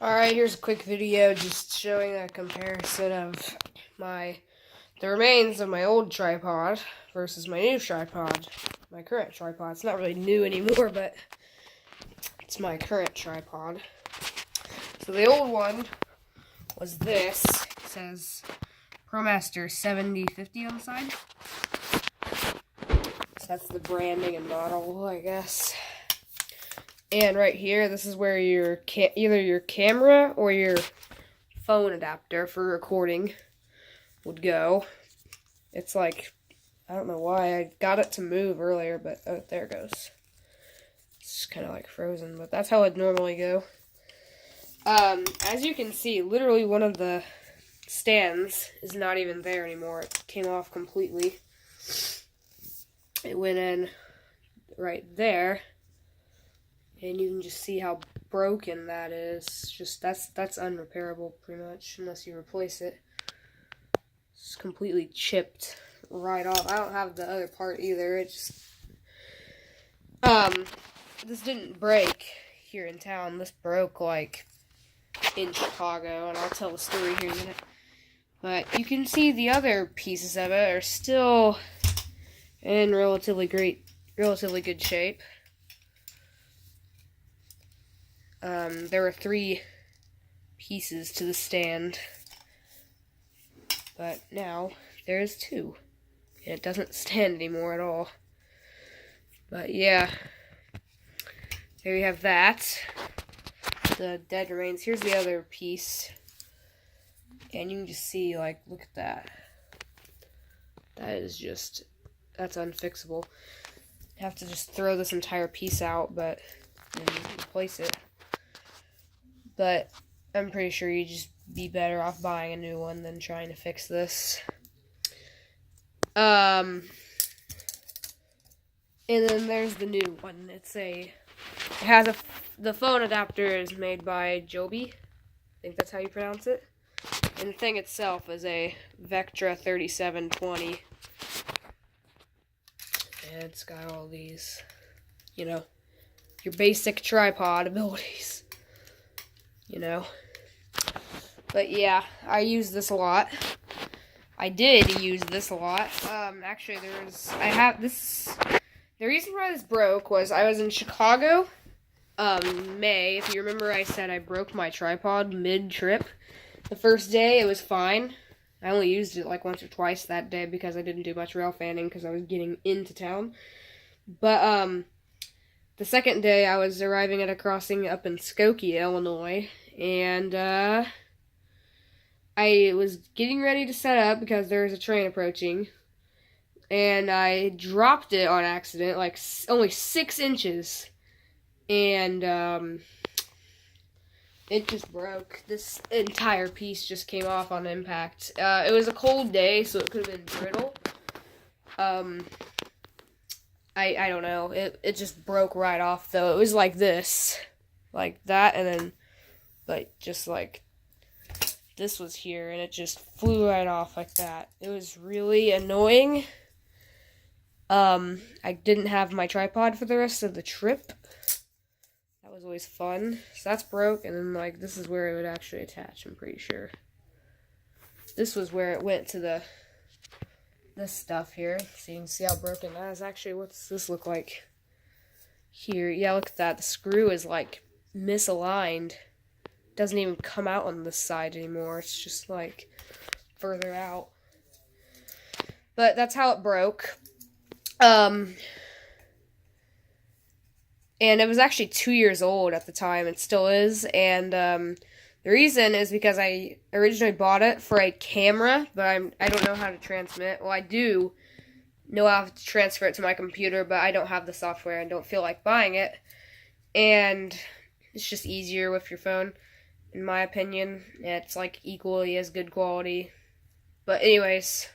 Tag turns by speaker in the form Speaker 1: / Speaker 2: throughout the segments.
Speaker 1: Alright, here's a quick video just showing a comparison of the remains of my old tripod versus my new tripod. My current tripod. It's not really new anymore, but it's my current tripod. So the old one was this. It says ProMaster 7050 on the side. So that's the branding and model, I guess. And right here, this is where your either your camera or your phone adapter for recording would go. It's like, I don't know why I got it to move earlier, but oh, there it goes. It's kind of like frozen, but that's how it'd normally go. As you can see, literally one of the stands is not even there anymore. It came off completely. It went in right there. And you can just see how broken that is. Just that's unrepairable pretty much unless you replace it. It's completely chipped right off. I don't have the other part either. It just this didn't break here in town. This broke like in Chicago, and I'll tell the story here in a minute. But you can see the other pieces of it are still in relatively good shape. There were 3 pieces to the stand, but now there's 2, and it doesn't stand anymore at all. But yeah, there you have that, the dead remains. Here's the other piece, and you can just see, like, look at that. That is just, that's unfixable. You have to just throw this entire piece out, but and replace it. But I'm pretty sure you'd just be better off buying a new one than trying to fix this. And then there's the new one. The phone adapter is made by Joby. I think that's how you pronounce it. And the thing itself is a Vectra 3720. And it's got all these, your basic tripod abilities. But yeah, I use this a lot. I did use this a lot. Actually, the reason why this broke was I was in Chicago, May. If you remember, I said I broke my tripod mid-trip. The first day, it was fine. I only used it like once or twice that day because I didn't do much rail fanning because I was getting into town. But, the second day, I was arriving at a crossing up in Skokie, Illinois, and I was getting ready to set up because there was a train approaching, and I dropped it on accident, like only 6 inches, and it just broke. This entire piece just came off on impact. It was a cold day, so it could have been brittle. I don't know. It just broke right off, though. It was like this. Like that, and then, like, just like, this was here, and it just flew right off like that. It was really annoying. I didn't have my tripod for the rest of the trip. That was always fun. So that's broke, and then, like, this is where it would actually attach, I'm pretty sure. This was where it went to this stuff here, so you can see how broken that is. Actually, what's this look like here? Yeah, look at that. The screw is like misaligned. It doesn't even come out on this side anymore. It's just like further out. But that's how it broke. And it was actually 2 years old at the time. It still is. And the reason is because I originally bought it for a camera, but I don't know how to transmit. Well, I do know how to transfer it to my computer, but I don't have the software and don't feel like buying it. And it's just easier with your phone, in my opinion. It's like equally as good quality. But anyways,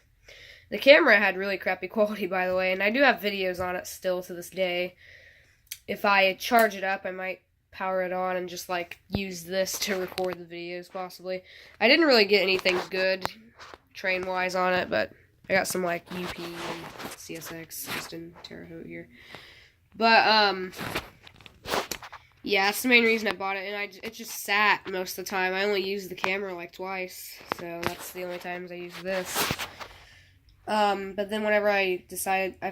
Speaker 1: the camera had really crappy quality, by the way, and I do have videos on it still to this day. If I charge it up, I might power it on and just like use this to record the videos possibly. I didn't really get anything good train wise on it, but I got some like UP and CSX just in Terre Haute here. But Yeah, that's the main reason I bought it, and it just sat most of the time. I only used the camera like twice, so that's the only times I used this. But then whenever I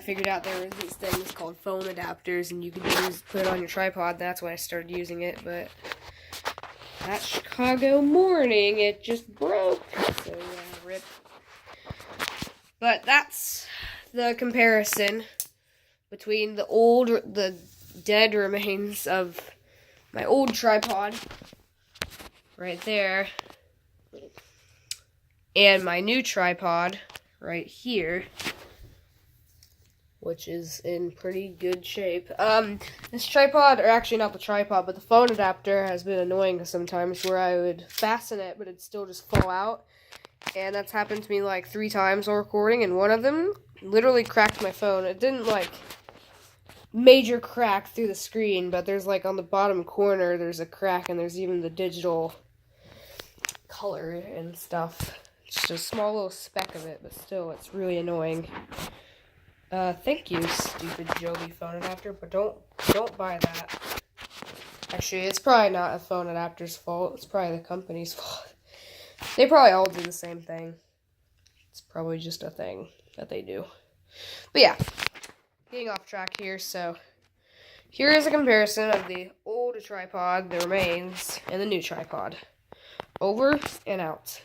Speaker 1: figured out there was these things called phone adapters, and you could put it on your tripod. That's when I started using it. But that Chicago morning, it just broke. So yeah, rip. But that's the comparison between the dead remains of my old tripod right there and my new tripod right here, which is in pretty good shape. This tripod, or actually not the tripod, but the phone adapter has been annoying sometimes where I would fasten it, but it'd still just fall out. And that's happened to me like 3 times while recording, and one of them literally cracked my phone. It didn't like major crack through the screen, but there's like on the bottom corner, there's a crack, and there's even the digital color and stuff. It's just a small little speck of it, but still, it's really annoying. Thank you, stupid Joby phone adapter, but don't buy that. Actually, it's probably not a phone adapter's fault. It's probably the company's fault. They probably all do the same thing. It's probably just a thing that they do. But yeah, getting off track here, so here is a comparison of the old tripod, the remains, and the new tripod. Over and out.